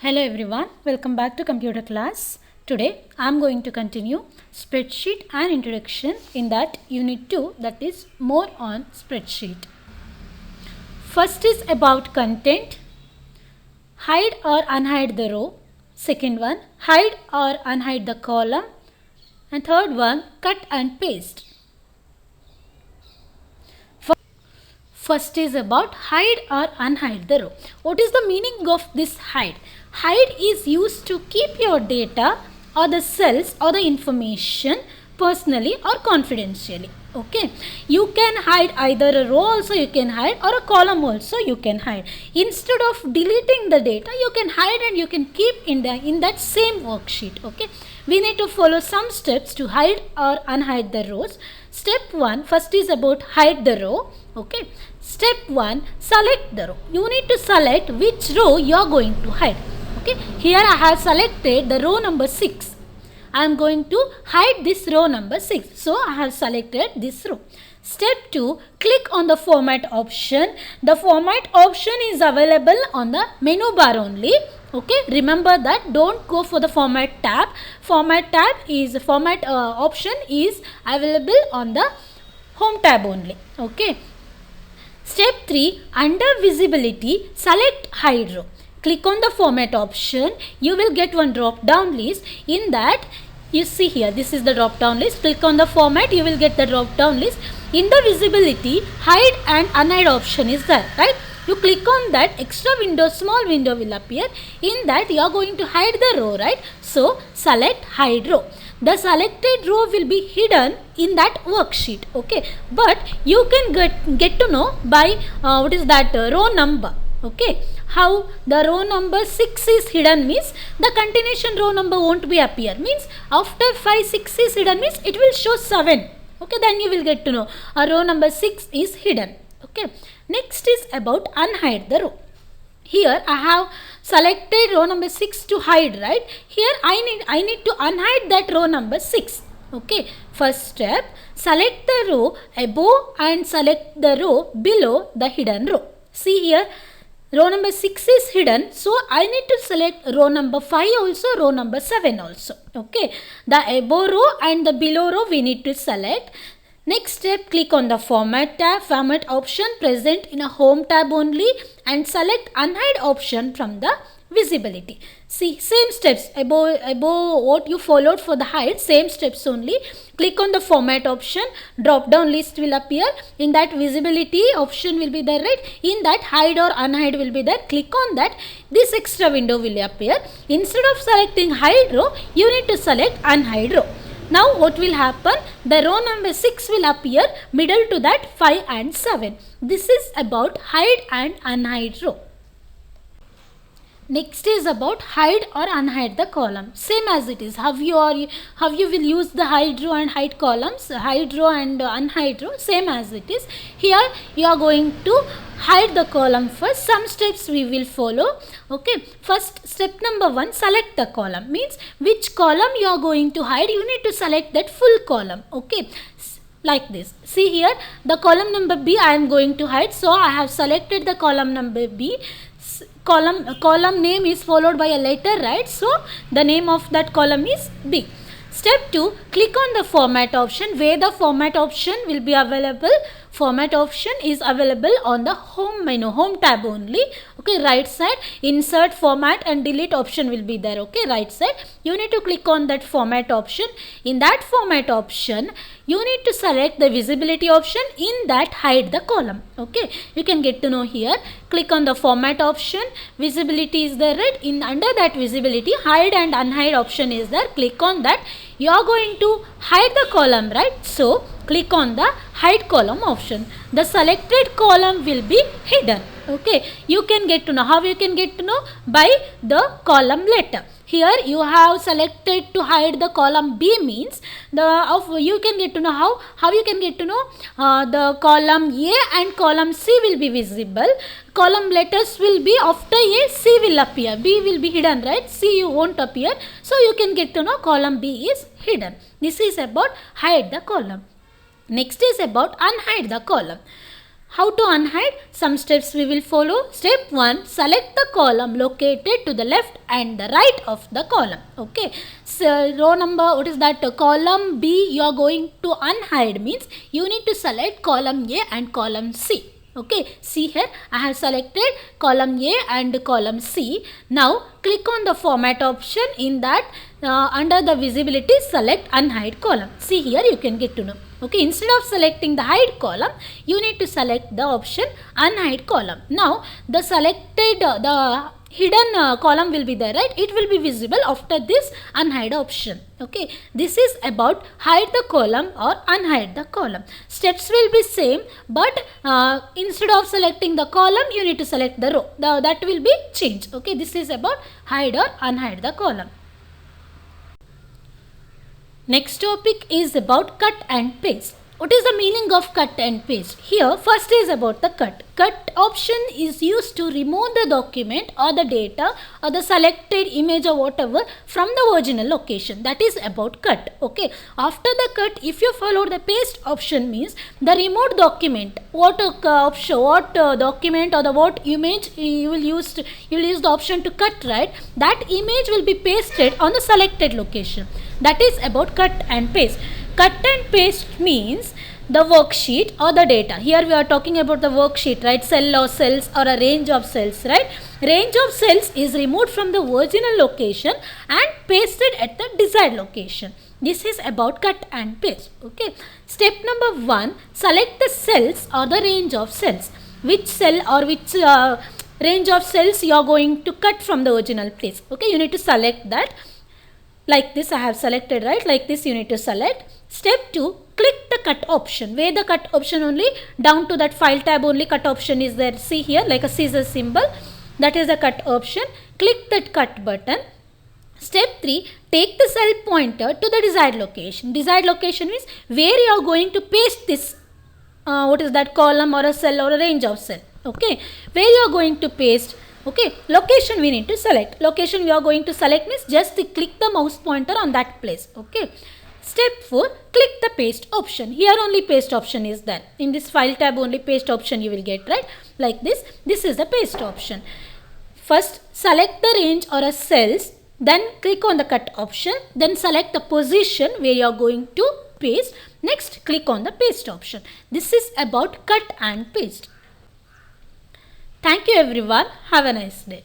Hello everyone, welcome back to computer class. Today I am going to continue spreadsheet and introduction in that unit 2, that is more on spreadsheet. First is about content, hide or unhide the row. Second one, hide or unhide the column. And third one, cut and paste. First is about hide or unhide the row. What is the meaning of this hide? Hide is used to keep your data or the cells or the information personally or confidentially. Okay, you can hide either a row also you can hide or a column also you can hide. Instead of deleting the data, you can hide and you can keep in that same worksheet. Okay, we need to follow some steps to hide or unhide the rows. Step 1, first is about hide the row. Okay, step 1, select the row. You need to select which row you are going to hide. Okay, here I have selected the row number 6. I am going to hide this row number 6. So I have selected this row. Step 2, click on the format option. The format option is available on the menu bar only. Okay, remember that, don't go for the format tab. Format option is available on the home tab only. Okay. Step 3, under visibility, select hide row. Click on the format option. You will get one drop down list. In that, you see here, this is the drop down list. Click on the format, you will get the drop down list. In the visibility, hide and unhide option is there, right? You click on that, extra window, small window will appear. In that, you are going to hide the row, right? So select hide row. The selected row will be hidden in that worksheet. Okay, but you can get to know by row number. Okay, how the row number 6 is hidden means the continuation row number won't be appear, means after 5 6 is hidden means it will show 7. Okay, then you will get to know a row number 6 is hidden. Okay, next is about unhide the row. Here I have selected row number 6 to hide, right? Here I need to unhide that row number 6. Okay, first step, select the row above and select the row below the hidden row. See here, row number 6 is hidden, so I need to select row number 5 also, row number 7 also. Okay, the above row and the below row we need to select. Next step, click on the format tab, format option present in a home tab only, and select unhide option from the visibility. See, same steps above what you followed for the hide, same steps only. Click on the format option, drop down list will appear. In that, visibility option will be there, right? In that, hide or unhide will be there. Click on that, this extra window will appear. Instead of selecting hide row, you need to select unhide row. Now what will happen? The row number 6 will appear middle to that 5 and 7. This is about hide and unhide row. Next is about hide or unhide the column. Same as it is. How you will use the hide row and hide columns, hide row and unhide row, same as it is. Here you are going to hide the column first. Some steps we will follow. Okay, first step number 1, select the column. Means which column you are going to hide, you need to select that full column. Okay, like this. See here, the column number B I am going to hide, so I have selected the column number B. Column name is followed by a letter, right? So the name of that column is B. Step 2, click on the format option, where the format option will be available. Format option is available on the home menu, home tab only. Okay, right side, insert format and delete option will be there. Okay, right side, you need to click on that format option. In that format option, you need to select the visibility option. In that, hide the column. Okay, you can get to know here. Click on the format option, visibility is there, right? In under that visibility, hide and unhide option is there. Click on that. You are going to hide the column, right? So click on the hide column option. The selected column will be hidden. Okay, you can get to know how you can get to know by the column letter. Here you have selected to hide the column B, means you can get to know how you can get to know the column A and column C will be visible. Column letters will be after A, C will appear, B will be hidden, right? C won't appear, so you can get to know column B is hidden. This is about hide the column. Next is about unhide the column. How to unhide? Some steps we will follow. Step 1, select the column located to the left and the right of the column. Okay. So row number, what is that? Column B you are going to unhide means you need to select column A and column C. Okay, see here I have selected column A and column C. Now click on the format option. In that under the visibility select unhide column. See here you can get to know. Okay, instead of selecting the hide column, you need to select the option unhide column. Now the selected the hidden column will be there, right? It will be visible after this unhide option. Okay, this is about hide the column or unhide the column. Steps will be same, but instead of selecting the column, you need to select the row. That will be changed. Okay, this is about hide or unhide the column. Next topic is about cut and paste. What is the meaning of cut and paste? Here first is about the cut. Cut option is used to remove the document or the data or the selected image or whatever from the original location. That is about cut. Okay. After the cut, if you follow the paste option means the removed document. What document or the what image you will use the option to cut, right? That image will be pasted on the selected location. That is about cut and paste. Cut and paste means the worksheet or the data. Here we are talking about the worksheet, right? Cell or cells or a range of cells, right? Range of cells is removed from the original location and pasted at the desired location. This is about cut and paste. Okay. Step number 1, select the cells or the range of cells. Which cell or which range of cells you are going to cut from the original place. Okay, you need to select that. Like this I have selected, right? Like this you need to select. Step 2, click the cut option. Where the cut option only, down to that file tab only cut option is there. See here like a scissor symbol. That is the cut option. Click that cut button. Step 3, take the cell pointer to the desired location. Desired location means where you are going to paste this, what is that, column or a cell or a range of cell. Okay, where you are going to paste. Okay, location we need to select. Location we are going to select means just click the mouse pointer on that place. Okay. Step 4, click the paste option. Here only paste option is there. In this file tab only paste option you will get, right? Like this. This is the paste option. First select the range or a cells. Then click on the cut option. Then select the position where you are going to paste. Next click on the paste option. This is about cut and paste. Thank you everyone. Have a nice day.